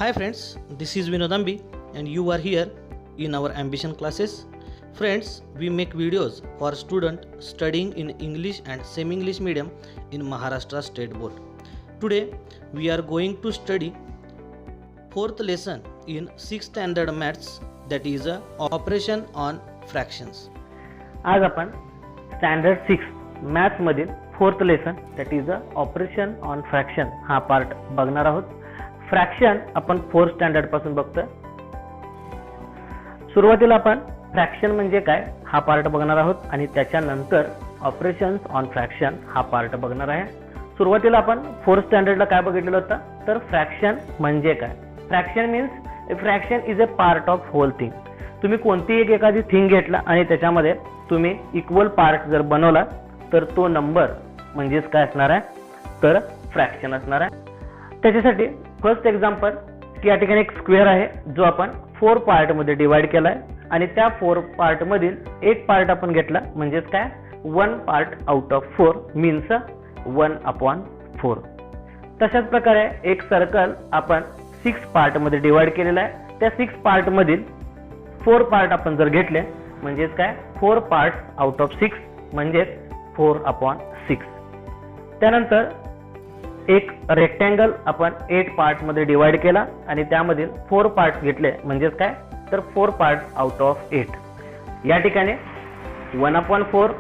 Hi friends, this is Vinod Ambi and you are here in our ambition classes. Friends, we make videos for students studying in English and semi-English medium in Maharashtra State Board. Today we are going to study fourth lesson in 6th standard maths, that is operation on fractions. आज आपण standard 6 maths मधील fourth lesson that is operation on fraction हा part बघणार आहोत. Fraction आपण 4th standard पासून बघतोय. सुरुवातीला आपण फ्रॅक्शन म्हणजे काय हा पार्ट बघणार आहोत आणि त्याच्यानंतर ऑपरेशन्स ऑन फ्रॅक्शन हा पार्ट बघणार आहे. सुरुवातीला आपण 4th स्टँडर्डला काय बघितलेलं होतं तर फ्रॅक्शन म्हणजे काय. Fraction means fraction is a part of whole thing. तुम्ही कोणतीही एखादी थिंग घेतला आणि त्याच्यामध्ये तुम्ही इक्वल पार्ट जर बनवला तर तो नंबर म्हणजेच काय असणार आहे तर फ्रॅक्शन असणार आहे. त्याच्यासाठी फर्स्ट एक्झाम्पल की या ठिकाणी एक स्क्वेअर आहे जो आपण 4 पार्ट मध्ये डिवाइड केलाय आणि त्या 4 पार्ट मधील एक पार्ट आपण घेतला म्हणजेच काय 1 पार्ट आउट ऑफ 4 मीन्स 1/4. तशाच प्रकारे एक सर्कल आपण 6 पार्ट मध्ये डिवाइड केलेला आहे. त्या 6 पार्ट मधील 4 पार्ट आपण जर घेतले म्हणजेच काय 4 पार्ट आउट ऑफ 6 म्हणजेच 4/6. त्यानंतर एक रेक्टँगल आपण 8 पार्ट मध्ये डिवाइड केला आणि त्यामधील 4 पार्ट घेतले म्हणजेच काय तर 4 पार्ट आउट ऑफ 8. या ठिकाणी 1/4,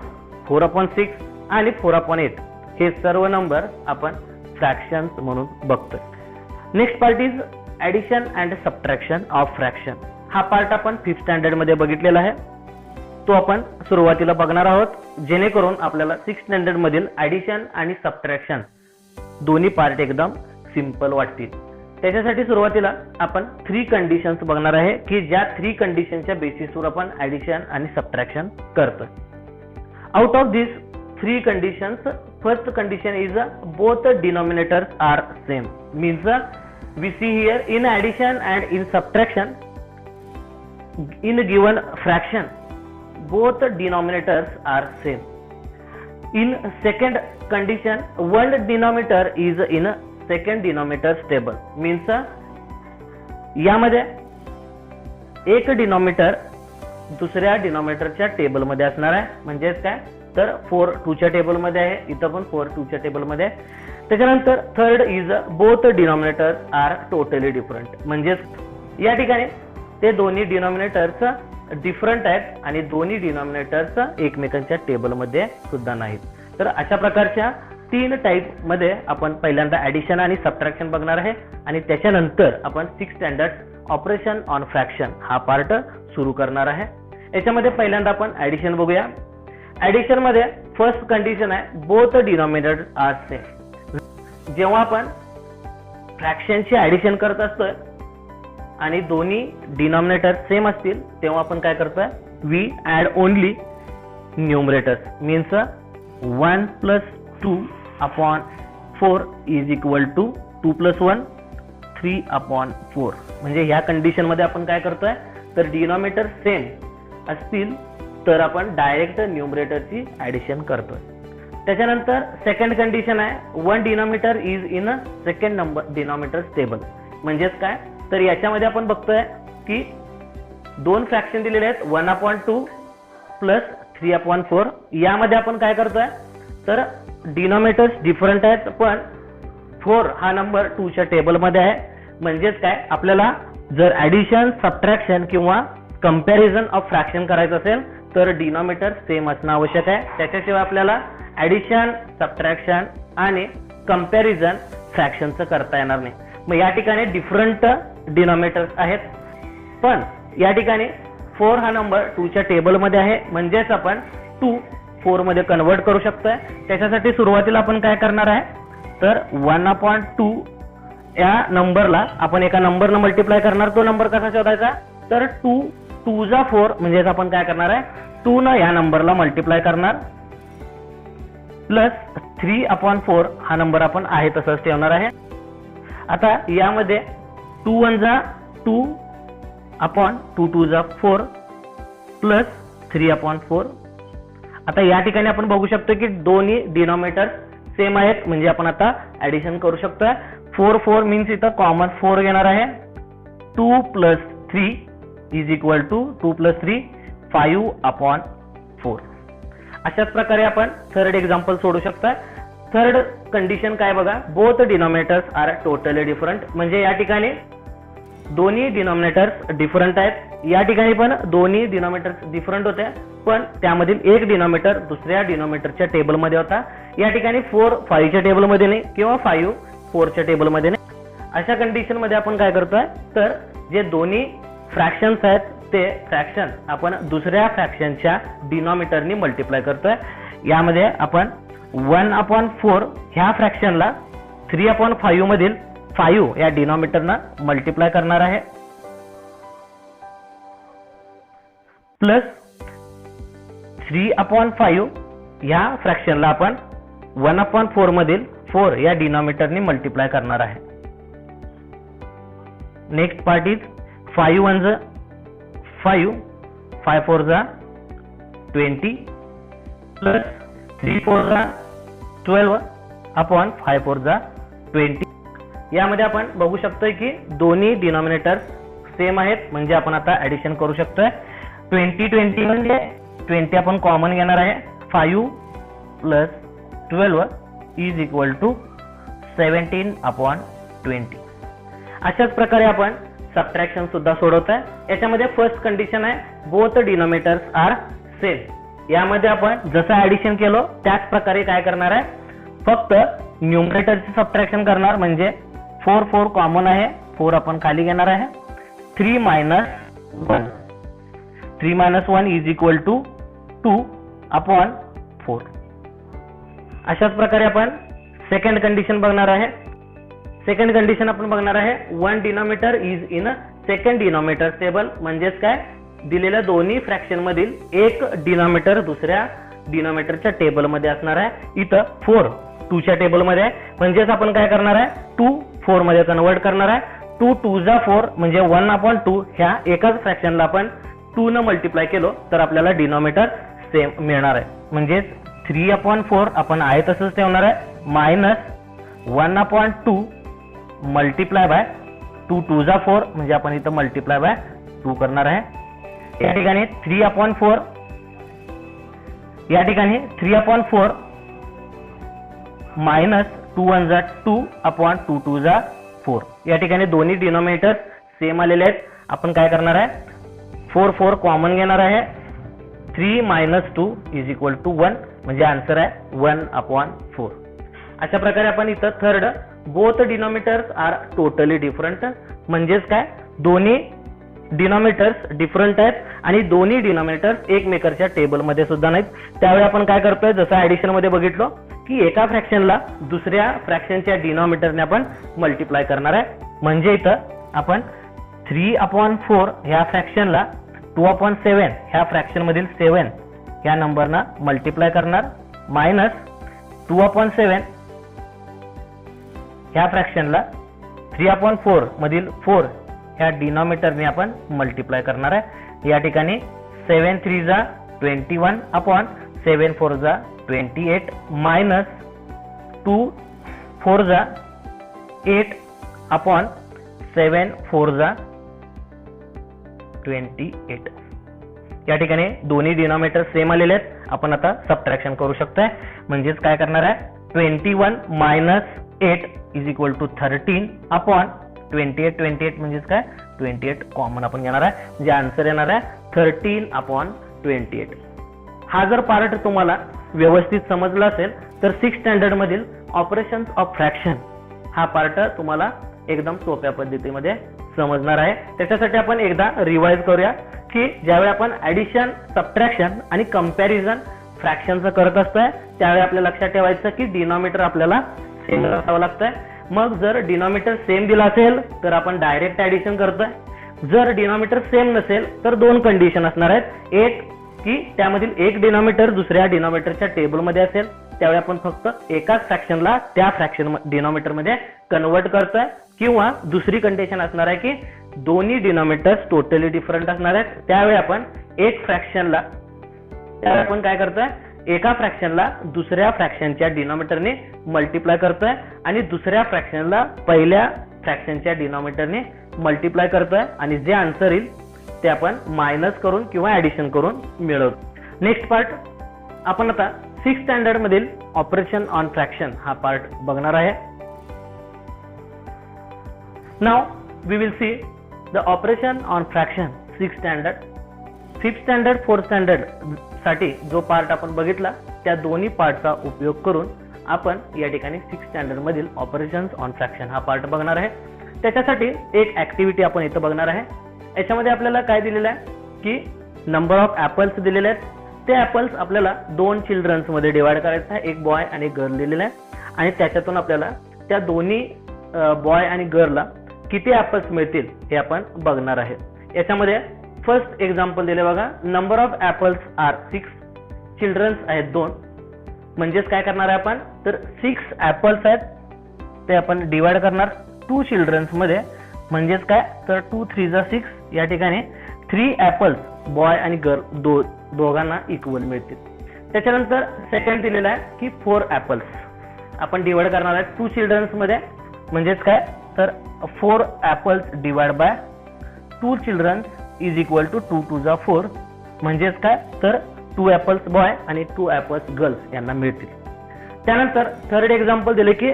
4/6 आणि 4/8 हे सर्व नंबर आपण फ्रॅक्शन्स म्हणून बघतोय. Next part is addition and subtraction of fraction. हा पार्ट आपण 5th स्टँडर्ड मध्ये बघितलेला आहे. तो आपण सुरुवातीला बघणार आहोत जेणेकरून आपल्याला 6th स्टँडर्ड मधील ऍडिशन आणि सबट्रॅक्शन दोन्ही पार्ट एकदम सिंपल वाटतील. त्याच्यासाठी सुरुवातीला आपण 3 कंडिशन्स बघणार आहे की ज्या 3 कंडिशनच्या बेसिसवर आपण ऍडिशन आणि सबट्रॅक्शन करतोय. Out of this 3 conditions first condition is both denominators are same. Means we see here in addition and in subtraction in a given fraction both denominators are same. In second condition one denominator is in a second denominator's table. means यामध्ये एक denominator दुसऱ्या डिनॉमिनेटरच्या table मध्ये असणार आहे. म्हणजेच काय तर 4/2 च्या टेबल मध्ये आहे. इथं पण 4/2 च्या टेबल मध्ये आहे. त्याच्यानंतर third is both denominators are totally different. म्हणजेच या ठिकाणी ते दोन्ही डिनॉमिनेटर्स डिफरंट आहेत आणि दोन्ही डिनॉमिनेटर्स एकमेकांच्या टेबलमध्ये सुद्धा नाहीत. तर अशा प्रकारच्या 3 टाईप मध्ये आपण पहिल्यांदा ऍडिशन आणि सबट्रॅक्शन बघणार आहे आणि त्याच्यानंतर आपण 6th standard operation on fraction हा पार्ट सुरू करणार आहे. याच्यामध्ये पहिल्यांदा आपण ऍडिशन बघूया. ऍडिशन मध्ये फर्स्ट कंडिशन आहे बोथ डिनॉमिनेटर आर सेम. जेव्हा आपण फ्रॅक्शनची ऍडिशन करत असतोय आणि दोन्ही डिनॉमिनेटर सेम असतील तेव्हा आपण काय करतोय we add only numerators. Means 1 + 2/4 is equal to 2 + 1 3/4. म्हणजे ह्या कंडिशन मध्ये आपण काय करतोय तर डिनॉमिनेटर सेम असतील तर आपण डायरेक्ट न्यूमरेटरची ऍडिशन करतोय. त्याच्यानंतर सेकंड कंडिशन आहे 1 denominator is in a second number denominators table. म्हणजेच काय तर याच्यामध्ये आपण बघतोय की 2 फ्रॅक्शन दिलेले आहेत 1/2 + 3/4. यामध्ये आपण काय करतोय तर डिनॉमिनेटर्स डिफरंट आहेत पण 4 हा नंबर 2 च्या टेबल मध्ये आहे. म्हणजेच काय आपल्याला जर ऍडिशन सबट्रॅक्शन किंवा कंपॅरिझन ऑफ फ्रॅक्शन करायचं असेल तर डिनॉमिनेटर सेम असणं आवश्यक आहे. त्याच्याशिवाय आपल्याला ऍडिशन सबट्रॅक्शन आणि कंपॅरिझन फ्रॅक्शनचं करता येणार नाही. मग या ठिकाणी डिफरंट डिनॉमिनेटर्स आहेत पण या ठिकाणी 4 हा नंबर 2 च्या टेबल मध्ये आहे. म्हणजेच आपण 2 4 मध्ये कन्वर्ट करू शकतोय. त्याच्यासाठी सुरुवातीला आपण काय करणार आहे तर 1/2 या नंबरला आपण एका नंबरनं मल्टिप्लाय करणार. तो नंबर कसा शोधायचा तर 2 2 जा 4 म्हणजेच आपण काय करणार आहे 2 न या नंबरला मल्टिप्लाय करणार प्लस 3/4 हा नंबर आपण आहे तसंच ठेवणार आहे. आता यामध्ये 2 1 जा 2/2 2 जा 4 प्लस 3/4. आता या ठिकाणी आपण बघू शकतो की दोन्ही डिनॉमिनेटर सेम आहेत म्हणजे आपण आता ऍडिशन करू शकतोय. 4 4 मीन्स इथं कॉमन 4 घेणार आहे 2 + 3 = 2 + 3 5/4. अशाच प्रकारे आपण थर्ड एक्झाम्पल सोडू शकता. थर्ड कंडिशन काय बघा, both denominators are totally different. म्हणजे या ठिकाणी दोन्ही डिनॉमिनेटर्स डिफरंट आहेत. या ठिकाणी पण दोन्ही डिनॉमिनेटर्स डिफरंट होते, पण त्यामधील एक डिनॉमिनेटर दुसऱ्या डिनॉमिनेटरच्या टेबलमध्ये होता. या ठिकाणी 4 5च्या टेबलमध्ये नाही किंवा 5 4च्या टेबलमध्ये नाही. अशा कंडिशन मध्ये आपण काय करतोय, तर जे दोन्ही फ्रॅक्शन्स आहेत ते फ्रॅक्शन आपण दुसऱ्या फ्रॅक्शनच्या डिनॉमिनेटरनी मल्टिप्लाय करतोय. यामध्ये आपण 1/4 ह्या फ्रॅक्शनला 3/5 मधील 5 या डिनॉमिनेटरना मल्टिप्लाय करणार आहे, प्लस 3/5 ह्या फ्रॅक्शनला आपण 1/4 मधील 4 या डिनॉमिनेटरनी मल्टिप्लाय करणार आहे. Next part is 5 1s 5 5 4s 20 plus 3 4s 12/5 4s 20. यामध्ये आपण बघू शकतोय की दोन्ही डिनॉमिनेटर सेम आहेत, म्हणजे आपण आता ऍडिशन करू शकतोय. 20 म्हणजे 20 आपण कॉमन घेणार आहे. 5 + 12 = 17/20. अशाच प्रकारे आपण सबट्रॅक्शन सुद्धा सोडवतोय. याच्यामध्ये फर्स्ट कंडिशन आहे बोथ डिनॉमिनेटर्स आर सेम. यामध्ये आपण जसं ऍडिशन केलं त्याच प्रकारे काय करणार आहे, फक्त न्यूमरेटरचे सबट्रॅक्शन करणार. म्हणजे 4 4 कॉमन आहे, 4 आपण खाली घेणार आहे. 3 - 1 3 - 1 = 2/4. अशाच प्रकारे आपण सेकंड कंडिशन बघणार आहे. सेकंड कंडिशन आपण बघणार आहे, one denominator is in second denominator table. म्हणजेच काय, दिलेल्या दोन्ही फ्रॅक्शन मधील एक डिनॉमिनेटर दुसऱ्या डिनॉमिनेटरच्या टेबल मध्ये असणार आहे. इथं 4 2च्या टेबल मध्ये आहे, म्हणजेच आपण काय करणार आहे, 2 4 मध्ये कन्वर्ट करणार आहे. 2 2s 4 म्हणजे 1/2 ह्या एकाच फ्रॅक्शनला आपण 2 न मल्टिप्लाय केलो तर आपल्याला डिनॉमिनेटर सेम मिळणार आहे. म्हणजेच 3/4 आपण आहे तसंच ठेवणार आहे, मायनस 1/2 मल्टिप्लाय बाय 2 2s 4 म्हणजे आपण इथं मल्टिप्लाय बाय 2 करणार आहे. या ठिकाणी 3/4 मायनस 2 1s 2/2 2s 4. या ठिकाणी दोन्ही डिनॉमिनेटर सेम आलेले आहेत. आपण काय करणार आहे, 4 4 कॉमन घेणार आहे. 3 - 2 = 1 म्हणजे आन्सर आहे 1/4. अशा प्रकारे आपण इथं third both denominators are totally different. म्हणजेच काय, दोन्ही डिनॉमिनेटर्स डिफरंट आहेत आणि दोन्ही डिनॉमिनेटर्स एकमेकांच्या टेबलमध्ये सुद्धा नाहीत. त्यावेळी आपण काय करतोय, जसं ऍडिशन मध्ये बघितलो की एका फ्रॅक्शनला दुसऱ्या फ्रॅक्शनच्या डिनॉमिनेटरने आपण मल्टिप्लाय करणार आहे. म्हणजे इथं आपण 3/4 ह्या फ्रॅक्शनला 2/7 ह्या फ्रॅक्शन मधील 7 ह्या नंबरना मल्टिप्लाय करणार, मायनस 2/7 ह्या फ्रॅक्शनला 3/4 मधील 4 ह्या डिनॉमिनेटरने आपण मल्टिप्लाय करणार आहे. या ठिकाणी 7 3s 21/7 4s 28 minus 2 4s 8/7 4s 28. या ठिकाणी दोन्ही डिनॉमिनेटर सेम आलेले आहेत. आपण आता सबट्रॅक्शन करू शकतोय. म्हणजेच काय करणार आहे, 21 - 8 = 13/28. 28 म्हणजेच काय, 28 कॉमन आपण घेणार आहे. म्हणजे आन्सर येणार आहे 13/28. हा जर पार्ट तुम्हाला व्यवस्थित समजला असेल तर 6th स्टँडर्ड मधील ऑपरेशन्स ऑफ फ्रॅक्शन हा पार्ट तुम्हाला एकदम सोप्या पद्धतीमध्ये समजणार आहे. त्याच्यासाठी आपण एकदा रिवाइज करूया की ज्यावेळी आपण ऍडिशन, सबट्रॅक्शन आणि कंपॅरिझन फ्रॅक्शनचं करत असतोय त्यावेळी आपल्या लक्षात ठेवायचं की डिनॉमिनेटर आपल्याला सेम असावं लागतंय. मग जर डिनॉमिनेटर सेम दिला असेल तर आपण डायरेक्ट ऍडिशन करतोय. जर डिनॉमिनेटर सेम नसेल तर दोन कंडिशन असणार आहेत. एक की त्यामधील एक डिनॉमिनेटर दुसऱ्या डिनॉमिनेटरच्या टेबलमध्ये असेल, त्यावेळी आपण फक्त एकाच फ्रॅक्शनला त्या फ्रॅक्शन डिनॉमिनेटर मध्ये कन्वर्ट करतोय. किंवा दुसरी कंडिशन असणार आहे की दोन्ही डिनॉमिनेटर्स टोटली डिफरंट असणार आहेत, त्यावेळी आपण आपण काय करतोय, एका फ्रॅक्शनला दुसऱ्या फ्रॅक्शनच्या डिनॉमिनेटरने मल्टिप्लाय करतोय आणि दुसऱ्या फ्रॅक्शनला पहिल्या फ्रॅक्शनच्या डिनॉमिनेटरने मल्टिप्लाय करतोय आणि जे आन्सर येईल ते आपण मायनस करून किंवा ऍडिशन करून मिळवतो. नेक्स्ट पार्ट आपण आता 6th स्टँडर्ड मधील ऑपरेशन ऑन फ्रॅक्शन हा पार्ट बघणार आहे. Now we will see the operation on fraction 6th standard. 5th standard 4th standard साठी जो पार्ट आपण बघितला त्या दोन्ही पार्टचा उपयोग करून आपण या ठिकाणी 6th स्टँडर्ड मधील ऑपरेशन्स ऑन फ्रॅक्शन हा पार्ट बघणार आहे. त्याच्यासाठी एक ऍक्टिव्हिटी आपण इथं बघणार आहे. याच्यामध्ये आपल्याला काय दिलेलं आहे की नंबर ऑफ ऍपल्स दिलेले आहेत. ते ऍपल्स आपल्याला 2 चिल्ड्रन्स मध्ये डिवाइड करायचं आहे. एक बॉय आणि एक गर्ल दिलेला आहे आणि त्याच्यातून आपल्याला त्या दोन्ही बॉय आणि गर्लला किती ऍपल्स मिळतील हे आपण बघणार आहे. याच्यामध्ये फर्स्ट एक्झाम्पल दिले बघा. Number of apples are 6. Childrens आहेत 2. म्हणजेच काय करणार आहे आपण तर 6 ऍपल्स आहेत ते आपण डिवाइड करणार 2 चिल्ड्रन्स मध्ये. म्हणजेच काय तर 2 3 जा 6 या ठिकाणी 3 ऍपल्स बॉय आणि गर्ल दोघांना इक्वल मिळतील. त्याच्यानंतर सेकंड दिलेला आहे की 4 ऍपल्स आपण डिवाइड करणार आहे 2 चिल्ड्रन्स मध्ये. म्हणजेच काय तर 4 apples divide by 2 childrens is equal to 2 2 जा 4. म्हणजेच काय तर 2 ऍपल्स बॉय आणि 2 ऍपल्स गर्ल्स यांना मिळतील. त्यानंतर थर्ड एक्झाम्पल दिले की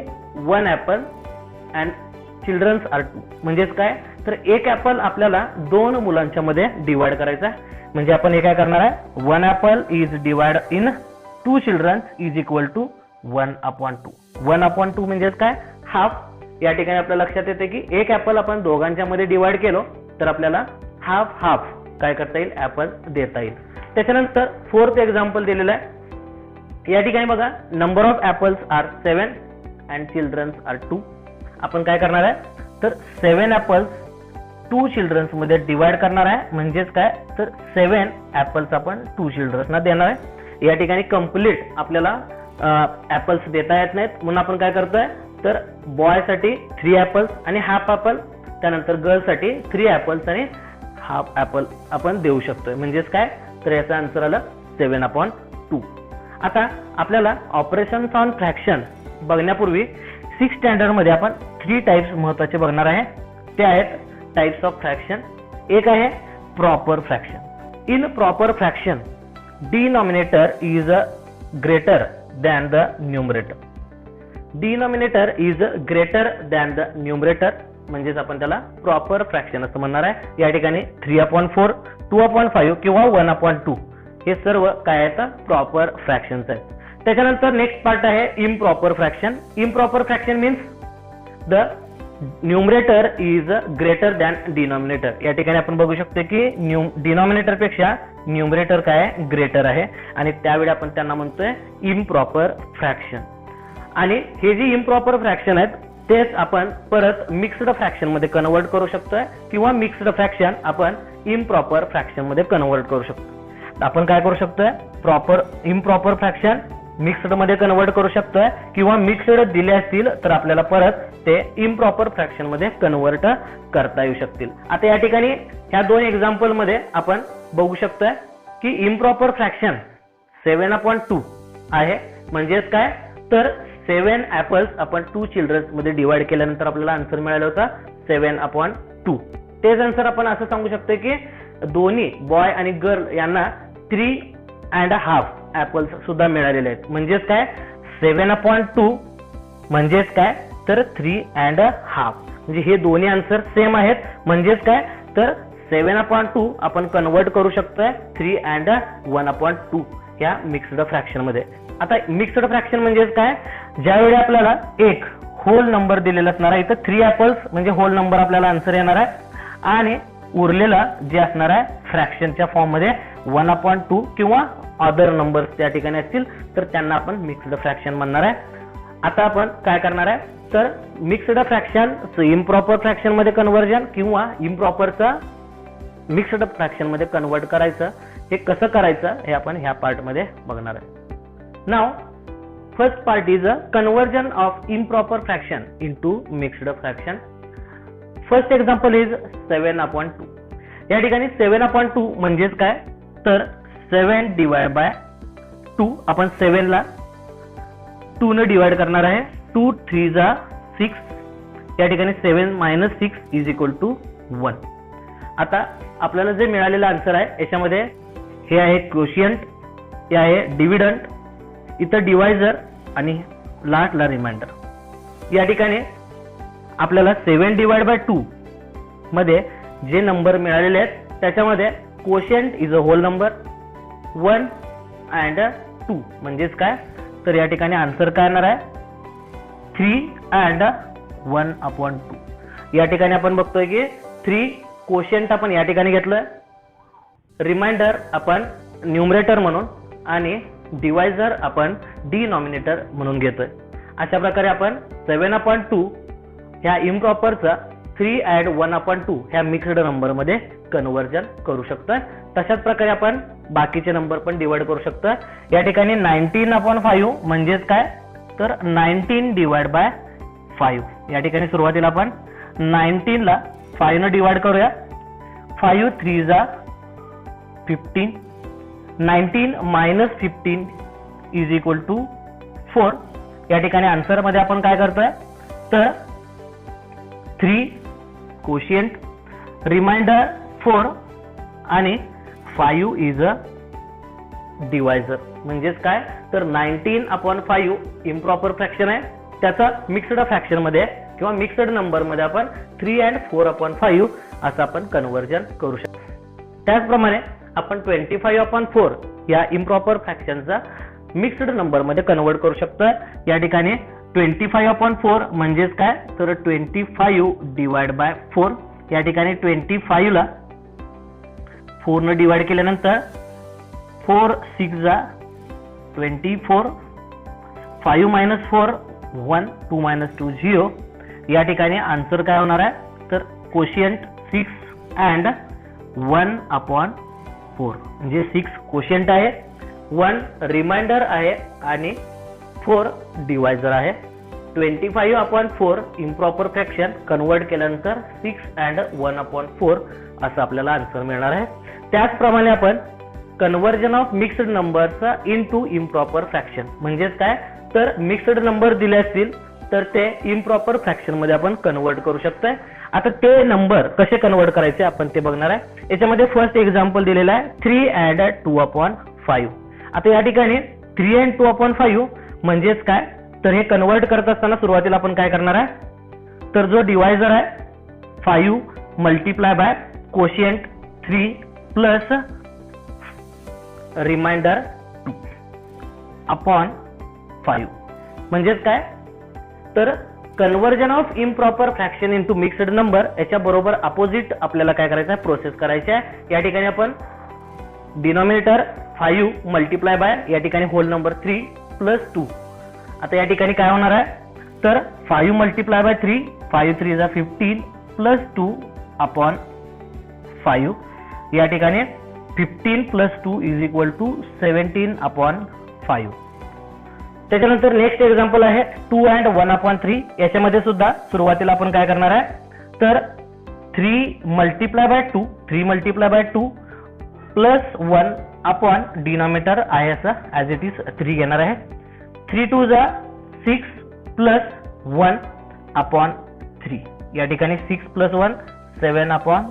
1 ऍपल अँड चिल्ड्रन्स आर 2. म्हणजेच काय तर 1 ऍपल आपल्याला 2 मुलांच्या मध्ये डिवाइड करायचा आहे. म्हणजे आपण हे काय करणार आहे 1 apple is divide in 2 childrens is equal to 1/2. 1/2 म्हणजेच काय हाफ. या ठिकाणी आपल्या लक्षात येते की 1 ऍपल आपण दोघांच्या मध्ये डिवाइड केलो तर आपल्याला हाफ हाफ काय करता येईल ऍपल देता येईल. त्याच्यानंतर फोर्थ एक्झाम्पल दिलेलं आहे. या ठिकाणी बघा number of apples are 7 and childrens are 2. आपण काय करणार आहे तर 7 ऍपल्स 2 चिल्ड्रन्स मध्ये डिवाइड करणार आहे. म्हणजेच काय तर 7 ऍपल्स आपण 2 चिल्ड्रन्सना देणार आहे. या ठिकाणी कम्प्लीट आपल्याला ऍपल्स देता येत नाहीत म्हणून आपण काय करतोय तर बॉय साठी 3 ऍपल्स आणि हाफ ऍपल. त्यानंतर गर्ल साठी 3 ऍपल्स आणि हाफ ऍपल आपण देऊ शकतोय. म्हणजेच काय तर याचा आन्सर आलं 7/2. आता आपल्याला ऑपरेशन्स ऑन फ्रॅक्शन बघण्यापूर्वी 6th स्टँडर्ड मध्ये आपण 3 टाइप्स महत्वाचे बघणार आहे. ते आहेत टाइप्स ऑफ फ्रॅक्शन. एक आहे proper fraction. In proper fraction denominator is greater than the numerator. Denominator is greater than the numerator म्हणजेच आपण त्याला प्रॉपर फ्रॅक्शन असं म्हणणार आहे. या ठिकाणी 3/4 2/5 किंवा 1/2 हे सर्व काय आहेत प्रॉपर फ्रॅक्शन्स आहेत. त्याच्यानंतर नेक्स्ट पार्ट आहे improper fraction. Improper fraction means the numerator is greater than denominator. या ठिकाणी आपण बघू शकतो की डिनॉमिनेटर पेक्षा न्यूमरेटर काय ग्रेटर आहे आणि त्यावेळी आपण त्यांना म्हणतोय इम्प्रॉपर फ्रॅक्शन. आणि हे जे इम्प्रॉपर फ्रॅक्शन आहेत तेच आपण परत मिक्स्ड फ्रॅक्शन मध्ये कन्वर्ट करू शकतोय किंवा मिक्स्ड फ्रॅक्शन आपण इम्प्रॉपर फ्रॅक्शन मध्ये कन्वर्ट करू शकतो. आपण काय करू शकतोय इम्प्रॉपर फ्रॅक्शन मिक्स्ड मध्ये कन्वर्ट करू शकतोय किंवा मिक्स्ड दिले असतील तर आपल्याला परत ते इम्प्रॉपर फ्रॅक्शन मध्ये कन्वर्ट करता येऊ शकतील. आता या ठिकाणी ह्या 2 एक्झाम्पल मध्ये आपण बघू शकतोय की इम्प्रॉपर फ्रॅक्शन 7/2 आहे. म्हणजेच काय तर 7 ऍपल्स आपण 2 चिल्ड्रन्स मध्ये डिवाइड केल्यानंतर आपल्याला आन्सर मिळाला होता 7/2. तेच आन्सर आपण असं सांगू शकतो की दोन्ही बॉय आणि गर्ल यांना 3.5 ऍपल्स सुद्धा मिळालेले आहेत. म्हणजेच काय 7/2 म्हणजेच काय तर 3.5. म्हणजे हे दोन्ही आन्सर सेम आहेत. म्हणजेच काय तर 7/2 आपण कन्वर्ट करू शकतोय 3 and 1/2 या मिक्स्ड फ्रॅक्शन मध्ये. आता मिक्स्ड फ्रॅक्शन म्हणजेच काय ज्यावेळी आपल्याला एक होल नंबर दिलेला असणार आहे. इथं 3 ऍपल्स म्हणजे होल नंबर आपल्याला आन्सर येणार आहे आणि उरलेला जे असणार आहे फ्रॅक्शनच्या फॉर्म मध्ये 1/2 किंवा अदर नंबर्स त्या ठिकाणी असतील तर त्यांना आपण मिक्स्ड फ्रॅक्शन म्हणणार आहे. आता आपण काय करणार आहे तर मिक्स्ड फ्रॅक्शन इम्प्रॉपर फ्रॅक्शन मध्ये कन्व्हर्जन किंवा इम्प्रॉपरचा मिक्स्ड फ्रॅक्शन मध्ये कन्वर्ट करायचं हे कसं करायचं हे आपण ह्या पार्ट मध्ये बघणार आहे. Now first part is a conversion of improper fraction into mixed fraction. First example is 7/2. या ठिकाणी 7/2 म्हणजेच काय तर 7 डिवाइड बाय 2. आपण 7 ला 2 ने डिवाइड करणार आहे. 2 3 जा 6 या ठिकाणी 7 मायनस 6 इज इक्वल टू 1. आता आपल्याला जे मिळालेलं आन्सर आहे याच्यामध्ये हे आहे क्वोशियंट, हे आहे डिव्हिडंट, इथं डिवायझर आणि लास्टला रिमाइंडर. या ठिकाणी आपल्याला 7 डिवाइड बाय 2 मध्ये जे नंबर मिळालेले आहेत त्याच्यामध्ये quotient is a whole number, 1 and 2 म्हणजेच काय, तर या ठिकाणी आन्सर काय येणार आहे 3 अँड 1/2. या ठिकाणी आपण बघतोय की 3 क्वोशियंट आपण या ठिकाणी घेतलोय, रिमाइंडर आपण न्यूमरेटर म्हणून आणि डिवायझर आपण डिनॉमिनेटर म्हणून घेतोय. अशा प्रकारे आपण 7/2 ह्या इम्प्रॉपरचा 3 अँड 1/2 ह्या मिक्स्ड नंबर मध्ये कन्वर्जन करू शकतोय. तशाच प्रकारे आपण बाकीचे नंबर पण डिवाइड करू शकतोय. या ठिकाणी 19/5 म्हणजेच काय, तर 19 डिवाइड बाय 5. या ठिकाणी सुरुवातीला आपण 19 ला 5 न डिवाइड करूया. 5 3 जा 15. 19 मायनस 15 इज इक्वल टू 4. या ठिकाणी आन्सर मध्ये आपण काय करतोय, तर 3 क्वोशियंट, रिमाइंडर 4 आणि 5 इज अ डिवायझर. म्हणजेच काय, तर 19/5 इम्प्रॉपर फ्रॅक्शन आहे, त्याचा मिक्स्ड फ्रॅक्शन मध्ये किंवा मिक्स्ड नंबर मध्ये आपण 3 अँड 4/5 असं आपण कन्वर्जन करू शकतो. त्याचप्रमाणे आपण 25/4 या इम्प्रॉपर फ्रॅक्शनचा मिक्स्ड नंबर मध्ये कन्वर्ट करू शकतो. या ठिकाणी 25/4 म्हणजेच काय, तर 25 डिवाइड बाय 4. या ठिकाणी 25 ला 4 न डिवाइड केल्यानंतर 4 6 जा 24. 5 मायनस 4 1, 2 मायनस 2 0. या ठिकाणी आन्सर काय होणार आहे, तर क्वोशियंट 6 अँड 1/4. म्हणजे 6 क्वोशियंट आहे, 1 रिमाइंडर आहे आणि 4 डिवायझर आहे. 25/4 इम्प्रॉपर फ्रॅक्शन कन्वर्ट केल्यानंतर 6 अँड 1/4 असं आपल्याला आन्सर मिळणार आहे. त्याचप्रमाणे आपण कन्वर्जन ऑफ मिक्स्ड नंबरचा इनटू इम्प्रॉपर फ्रॅक्शन म्हणजेच काय, तर मिक्स्ड नंबर दिले असतील तर ते इम्प्रॉपर फ्रॅक्शन मध्ये आपण कन्वर्ट करू शकतोय. आता ते नंबर कसे कन्वर्ट करायचे आपण ते बघणार आहे. याच्यामध्ये फर्स्ट एक्झाम्पल दिलेला आहे 3 अँड 2/5. आता या ठिकाणी 3 अँड 2/5 म्हणजेच काय, तर हे कन्वर्ट करत असताना सुरुवातीला आपण काय करणार आहे, तर जो डिवायझर आहे 5 मल्टिप्लाय बाय क्वोशियंट 3 प्लस रिमाइंडर 2/5. म्हणजेच काय, तर conversion of improper fraction into mixed number याच्या बरोबर अपोजिट आपल्याला काय करायचं आहे, प्रोसेस करायची आहे. या ठिकाणी आपण डिनॉमिनेटर 5 मल्टिप्लाय बाय या ठिकाणी होल नंबर 3 प्लस 2. आता या ठिकाणी काय होणार आहे, तर 5 मल्टिप्लाय बाय 3, 5 3 जा 15 प्लस 2/5. या ठिकाणी 15 प्लस 2 इज इक्वल टू 17/5. त्याच्यानंतर नेक्स्ट एक्झाम्पल आहे 2 अँड 1/3. याच्यामध्ये सुद्धा सुरुवातीला आपण काय करणार आहे, तर 3 multiply by 2, 3 multiply by 2 plus 1 upon denominator आहे असं ऍज इट इज 3 घेणार आहे. 3 2 जा 6 प्लस 1/3. या ठिकाणी 6 प्लस 1 7/3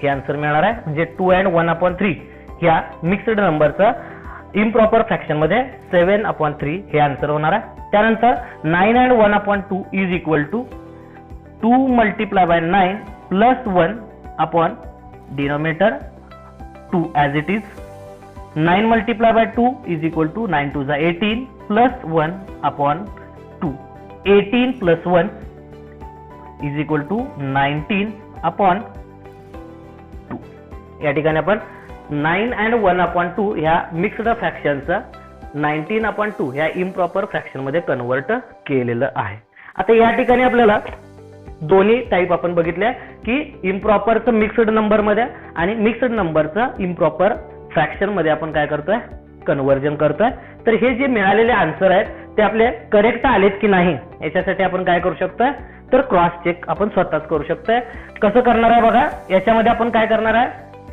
हे आन्सर मिळणार आहे. म्हणजे 2 अँड 1/3 ह्या मिक्स्ड नंबरचा इम्प्रॉपर फ्रॅक्शन मध्ये 7/3 हे आन्सर होणार आहे. त्यानंतर 9 and 1/2 is equal to 2 multiply by 9 plus 1 upon denominator 2 as it is. 9 multiply by 2 is equal to 9 2 जा 18 plus 1/2. 18 plus 1 is equal to 19/2. या ठिकाणी आपण 9 अँड 1/2 ह्या मिक्स्ड फ्रॅक्शनचा 19/2 ह्या इम्प्रॉपर फ्रॅक्शन मध्ये कन्वर्ट केलेलं आहे. आता या ठिकाणी आपल्याला दोन्ही टाईप आपण बघितले की इम्प्रॉपरचं मिक्स्ड नंबर मध्ये आणि मिक्स्ड नंबरचं इम्प्रॉपर फ्रॅक्शन मध्ये आपण काय करतोय, कन्वर्जन करतोय. तर हे जे मिळालेले आन्सर आहेत ते आपले करेक्ट आलेत की नाही याच्यासाठी आपण काय करू शकतोय, तर क्रॉस चेक आपण स्वतःच करू शकतोय. कसं करणार आहे बघा, याच्यामध्ये आपण काय करणार आहे,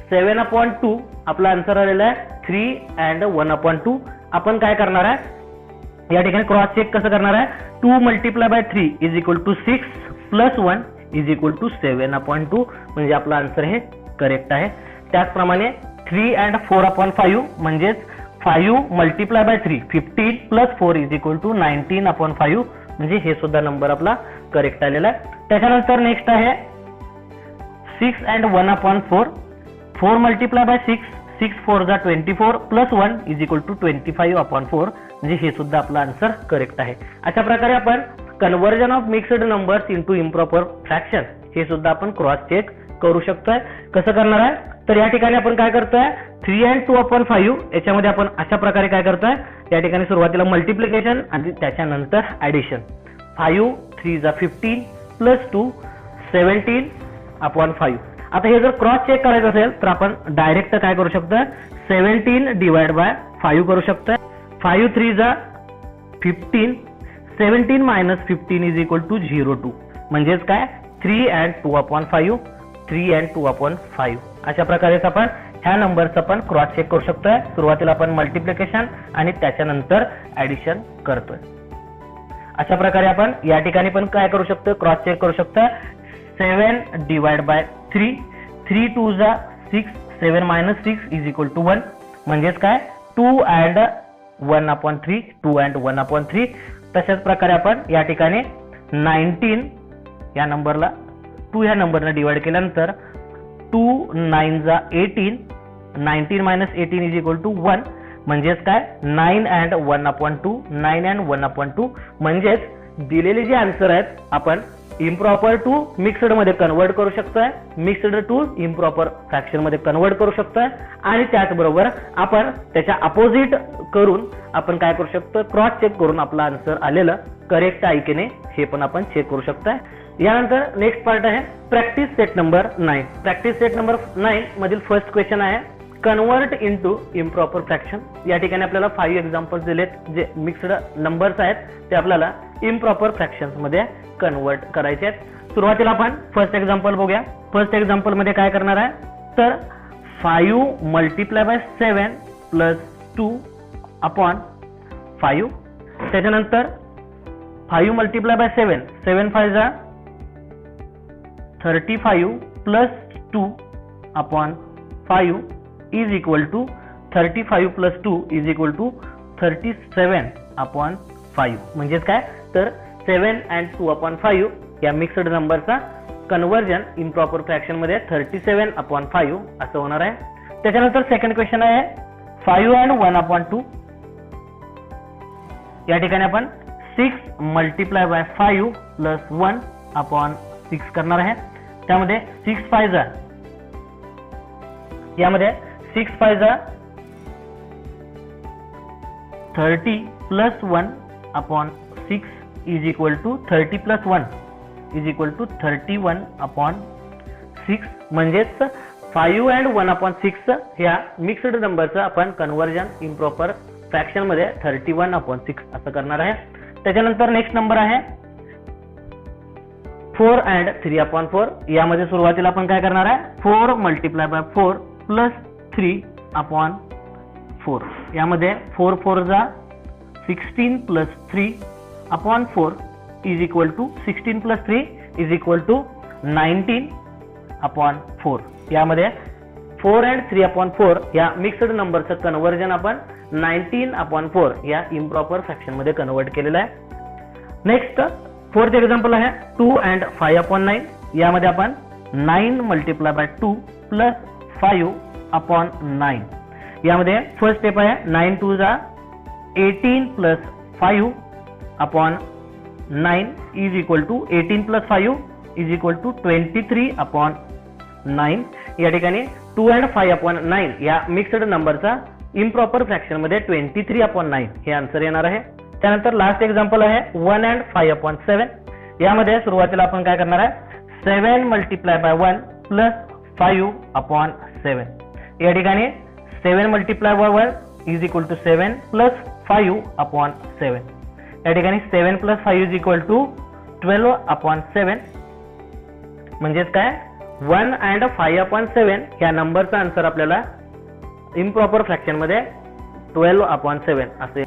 7/2 आपला आन्सर आलेला आहे. 3 अँड 1/2 आपण काय करणार आहे, या ठिकाणी क्रॉस चेक कसं करणार आहे, 2 multiply by 3 is equal to 6 plus 1 is equal to 7/2 म्हणजे आपला आन्सर हे करेक्ट आहे. त्याचप्रमाणे 3 and 4/5 म्हणजेच 5 multiply by 3 15 plus 4 is equal to 19/5 म्हणजे हे सुद्धा नंबर आपला करेक्ट आलेला आहे. त्याच्यानंतर नेक्स्ट आहे 6 and 1/4 4 मल्टिप्लाय बाय 6 6 4 जा 24 प्लस 1 इज इक्वल टू 25/4 म्हणजे हे सुद्धा आपला आन्सर करेक्ट आहे. अशा प्रकारे आपण conversion of mixed numbers into improper fraction हे सुद्धा आपण क्रॉस चेक करू शकतोय. कसं करणार आहे, तर या ठिकाणी आपण काय करतोय, 3 and 2/5 याच्यामध्ये आपण अशा प्रकारे काय करतोय, या ठिकाणी सुरुवातीला मल्टिप्लिकेशन आणि त्याच्यानंतर ऍडिशन. 5 3 जा 15 प्लस 2 17/5. आता हे जर क्रॉस चेक करायचं असेल तर आपण डायरेक्ट काय करू शकतोय, 17 डिवाइड बाय 5 करू शकतोय. 5 3 जा 15 17 मायनस 15 इज इक्वल टू 0 म्हणजेच काय 3 and 2/5 3 and 2/5 अशा प्रकारे आपण ह्या नंबरचा आपण क्रॉस चेक करू शकतोय. सुरुवातीला आपण मल्टिप्लिकेशन आणि त्याच्यानंतर ऍडिशन करतोय. अशा प्रकारे आपण या ठिकाणी पण काय करू शकतो, क्रॉस चेक करू शकतो. 7 डिवाइड बाय 3 3 2 जा 6 7 मायनस 6 इज इक्वल टू 1 म्हणजेच काय 2 and 1/3 2 and 1/3. तशाच प्रकारे आपण या ठिकाणी 19 या नंबरला 2 ह्या नंबरने डिवाइड केल्यानंतर 2 9 जा 18 19 मायनस 18 इज इक्वल टू 1 म्हणजेच काय 9 and 1/2 9 and 1/2 म्हणजेच दिलेले जे आन्सर आहेत आपण इम्प्रॉपर टू मिक्स्ड मध्ये कन्वर्ट करू शकतोय, मिक्स्ड टू इम्प्रॉपर फ्रॅक्शन मध्ये कन्वर्ट करू शकतोय आणि त्याचबरोबर आपण त्याच्या अपोजिट करून आपण काय करू शकतो, क्रॉस चेक करून आपला आन्सर आलेलं करेक्ट आहे की नाही हे पण आपण चेक करू शकतोय. यानंतर नेक्स्ट पार्ट आहे practice set number 9. Practice set number 9 मधील फर्स्ट क्वेश्चन आहे कन्वर्ट इनटू इम्प्रॉपर फ्रॅक्शन. या ठिकाणी आपल्याला 5 एक्झाम्पल्स दिलेत जे मिक्स्ड नंबर्स आहेत ते आपल्याला इम्प्रॉपर फ्रॅक्शन्स मध्ये कन्वर्ट करायचे आहेत. सुरुवातीला आपण फर्स्ट एक्झाम्पल बघूया. फर्स्ट एक्झाम्पल मध्ये काय करणार आहे, तर 5 मल्टिप्लाय बाय 7 प्लस 2/5 त्याच्यानंतर 5 मल्टिप्लाय बाय 7 7 5 जा 35 plus 2/5 is equal to 35 plus 2 is equal to 37/5 म्हणजेच काय, तर 7 and 2/5 या मिक्स्ड नंबरचा कन्वर्जन इम्प्रॉपर फ्रॅक्शन मध्ये 37/5 असं होणार आहे. त्याच्यानंतर सेकंड क्वेश्चन आहे 5 and 1/2. या ठिकाणी आपण 6 मल्टिप्लाय बाय 5 प्लस 1/6 करणार आहे. त्यामध्ये 6 5 जा यामध्ये 6 5 जा 30 plus 1/6 is equal to 30 plus 1 is equal to 31/6 म्हणजेच 5 and 1/6 ह्या मिक्स्ड नंबरचं आपण कन्वर्जन इम्प्रॉपर फ्रॅक्शन मध्ये 31/6 असं करणार आहे. त्याच्यानंतर नेक्स्ट नंबर आहे 4 and 3/4. यामध्ये सुरुवातीला आपण काय करणार आहे, 4 मल्टिप्लाय बाय 4 प्लस 3/4 यामध्ये 4 4 जा 16 plus 3/4 is equal to 16 plus 3 is equal to 19/4. यामध्ये 4 and 3/4 या मिक्स्ड नंबरचं कन्वर्जन आपण 19/4 या इम्प्रॉपर फ्रॅक्शन मध्ये कन्वर्ट केलेलं आहे. नेक्स्ट फोर्थ एक्झाम्पल आहे 2 and 5/9. यामध्ये आपण 9 मल्टिप्लाय बाय 2 प्लस 5/9 यामध्ये फर्स्ट स्टेप आहे 9 2 जा 18 plus 5/9 is equal to 18 plus 5 is equal to 23/9. या ठिकाणी 2 and 5/9 या मिक्स्ड नंबरचा इम्प्रॉपर फ्रॅक्शन मध्ये 23/9 हे आन्सर येणार आहे. त्यानंतर लास्ट एक्झाम्पल आहे 1 and 5/7. यामध्ये सुरुवातीला आपण काय करणार आहे 7 मल्टिप्लाय बाय 1 प्लस 5/7. या ठिकाणी 7 multiply by 1 is equal to 7 plus 5/7. या ठिकाणी 7 प्लस 5 इज इक्वल टू 12/7 म्हणजेच काय 1 and 5/7 या नंबरचा आन्सर आपल्याला इम्प्रॉपर फ्रॅक्शन मध्ये 12/7 असे.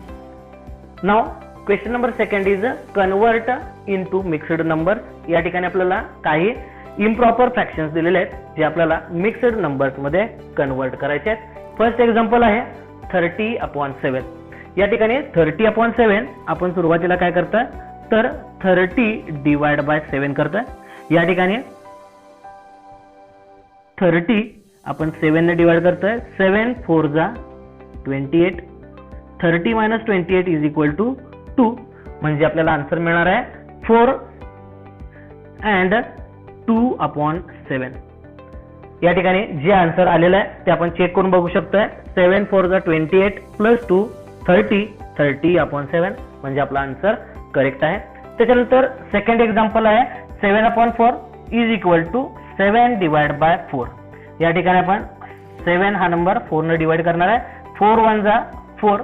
Now question number second is convert into mixed number. या ठिकाणी आपल्याला काही इम्प्रॉपर फ्रॅक्शन्स दिलेले आहेत जे आपल्याला मिक्स्ड नंबर्स मध्ये कन्वर्ट करायचे आहेत. फर्स्ट एक्झाम्पल आहे 30/7. या ठिकाणी 30/7 आपण सुरुवातीला काय करतोय तर 30 डिवाइड बाय 7 करतोय. या ठिकाणी 30 आपण 7 ने डिवाइड करतोय. 7 4 जा 28. 30 - 28 इज इक्वल टू 2. म्हणजे आपल्याला आन्सर मिळणार आहे 4 and 2/7. या ठिकाणी जे आन्सर आलेलं आहे ते आपण चेक करून बघू शकतोय. 7 4 जा 28 प्लस 2 30 30/7 म्हणजे आपला आन्सर करेक्ट आहे. त्याच्यानंतर सेकंड एक्झाम्पल आहे 7/4 is equal to 7 divide by 4. या ठिकाणी आपण 7 हा नंबर 4 ने डिवाइड करणार आहे. 4 1 जा 4.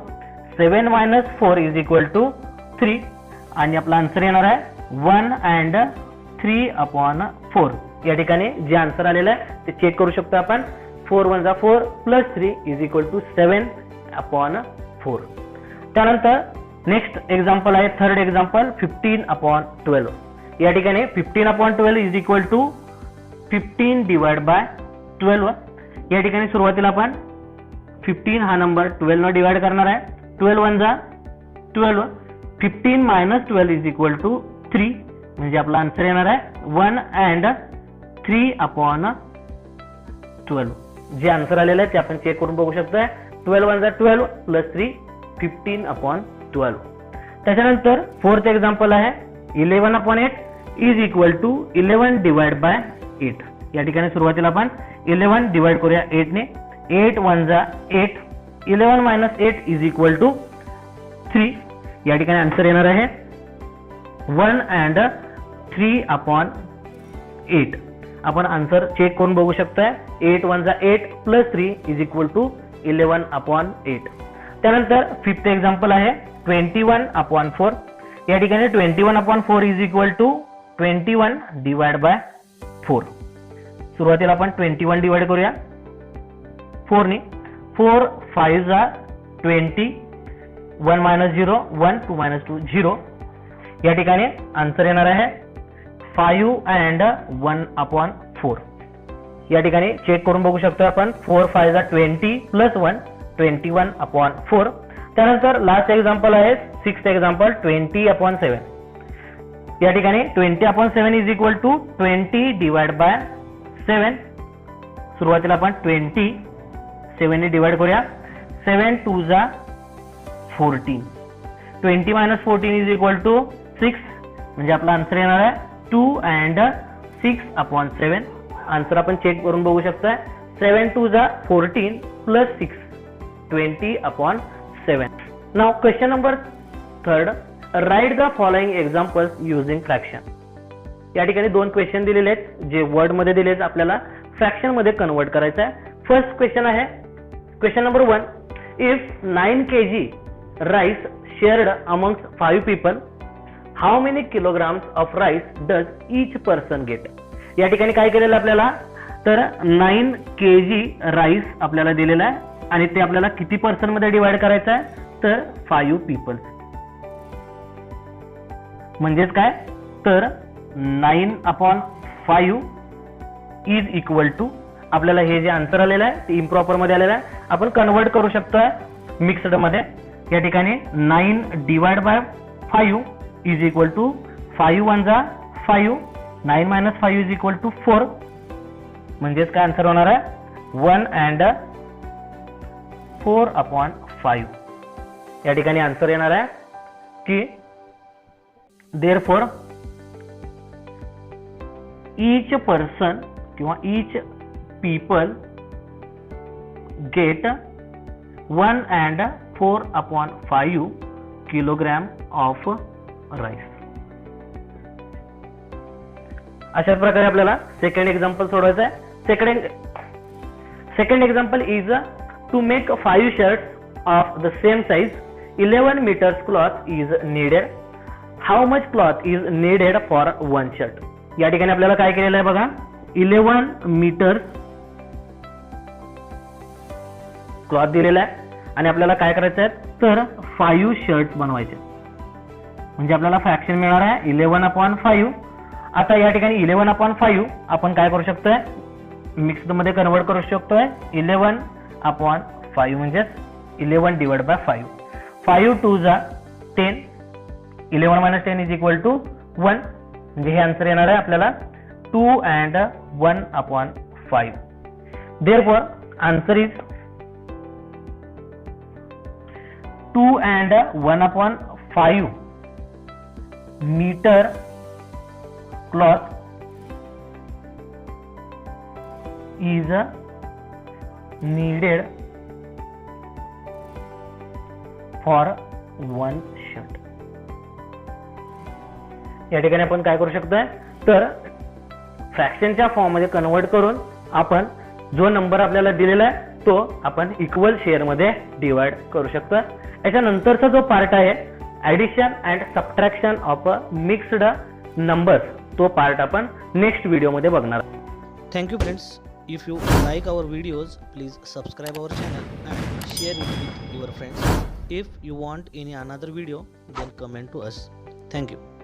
7 - 4 इज इक्वल टू 3 आणि आपला आन्सर येणार आहे 1 and 3/4. या ठिकाणी जे आन्सर आलेलं आहे ते चेक करू शकतो आपण. 4 1 जा 4 प्लस 3 इज इक्वल टू 7/4. त्यानंतर नेक्स्ट एक्झाम्पल आहे थर्ड एक्झाम्पल 15/12. या ठिकाणी 15/12 is equal to 15 divide by 12. या ठिकाणी सुरुवातीला आपण 15 हा नंबर 12 ने डिवाइड करणार आहे. 12 1 जा 12. 15 - 12 इज इक्वल टू 3 म्हणजे आपला आन्सर येणार आहे 1 and 3/12. जे आन्सर आलेलं आहे ते आपण चेक करून बघू शकतोय. 12 1 जा 12 प्लस 3 15/12. त्याच्यानंतर फोर्थ एक्झाम्पल आहे 11/8 is equal to 11 divide by 8. या ठिकाणी सुरुवातीला आपण 11 डिवाइड करूया 8 ने. 8 1 जा 8. 11 - 8 इज इक्वल टू 3. या ठिकाणी आन्सर येणार आहे 1 and 3/8. आपण आन्सर चेक करून बघू शकताय. 8 1 जा 8 प्लस 3 इज इक्वल टू 11/8. त्यानंतर फिफ्थ एक्झाम्पल आहे 21/4. या ठिकाणी 21/4 is equal to 21 divide by 4. सुरुवातीला आपण 21 डिवाइड करूया 4 ने. 4 5 जा 20. 1 - 0 1 2 - 2 0. या ठिकाणी आन्सर येणार आहे 5 and 1/4. या ठिकाणी चेक करून बघू शकतो आपण. 4 5 जा 20 प्लस 1 21/4. त्यानंतर लास्ट एक्झाम्पल आहे सिक्स्थ एक्झाम्पल 20/7. या ठिकाणी 20/7 is equal to 20 divide by 7. सुरुवातीला आपण 20 7 ने डिवाइड करूया. 7 2 जा 14. 20 - 14 इज इक्वल टू 6 म्हणजे आपला आन्सर येणार आहे 2 and 6/7. आन्सर आपण चेक करून बघू शकताय. 7 2 जा 14 plus 6 20/7. Now question number third right the following examples using fraction. या ठिकाणी दोन क्वेश्चन दिलेले आहेत जे वर्ड मध्ये दिलेत आपल्याला फ्रॅक्शन मध्ये कन्वर्ट करायचं आहे. फर्स्ट क्वेश्चन आहे question number 1 if 9 kg rice shared amongst 5 people how many kilograms of rice does each person get. या ठिकाणी काय केलेलं आपल्याला तर 9 kg राईस आपल्याला दिलेला आहे आणि ते आपल्याला किती पर्सन मध्ये डिवाइड करायचं आहे तर 5 पीपल. म्हणजेच काय तर 9/5 इज इक्वल टू आपल्याला हे जे आन्सर आलेलं आहे ते इम्प्रॉपर मध्ये आलेलं आहे. आपण कन्वर्ट करू शकतोय मिक्स्ड मध्ये. या ठिकाणी 9 divide by 5 is equal to 5 1 जा 5. 9 - 5 इज इक्वल टू 4. म्हणजेच काय आन्सर होणार आहे 1 and 4/5. या ठिकाणी आन्सर येणार आहे की देअरफॉर ईच पर्सन किंवा each people get 1 and 4/5 kilogram of rice. अशा प्रकारे आपल्याला सेकंड एक्झाम्पल सोडवायचं आहे. Second example is to make 5 shirts of the same size 11 meters cloth is needed. How much cloth is needed for 1 shirt. या ठिकाणी आपल्याला काय केलेलं आहे बघा 11 meters क्लॉथ दिलेला आहे आणि आपल्याला काय करायचं आहे तर 5 शर्ट्स बनवायचे. म्हणजे आपल्याला फ्रॅक्शन मिळणार आहे 11/5. आता या ठिकाणी 11/5 आपण काय करू शकतोय, मिक्स्ड मध्ये कन्वर्ट करू शकतोय. 11/5 म्हणजेच 11/5. 5 2 जा 10. 11 - 10 इज इक्वल टू 1. म्हणजे हे आन्सर येणार आहे आपल्याला 2 and 1/5. Therefore answer is 2 and 1/5 meter cloth is needed for one shirt. या ठिकाणी आपण काय करू शकतोय, तर फ्रॅक्शनच्या फॉर्म मध्ये कन्वर्ट करून आपण जो नंबर आपल्याला दिलेला आहे तो आपण इक्वल शेअर मध्ये डिवाइड करू शकतो. याच्यानंतरचा जो पार्ट आहे addition and subtraction of mixed numbers, तो पार्ट आपण नेक्स्ट व्हिडिओ मध्ये बघणार. Thank you friends. If you like our videos, please subscribe our channel and share it with your friends. If you want any another video, then comment to us. Thank you.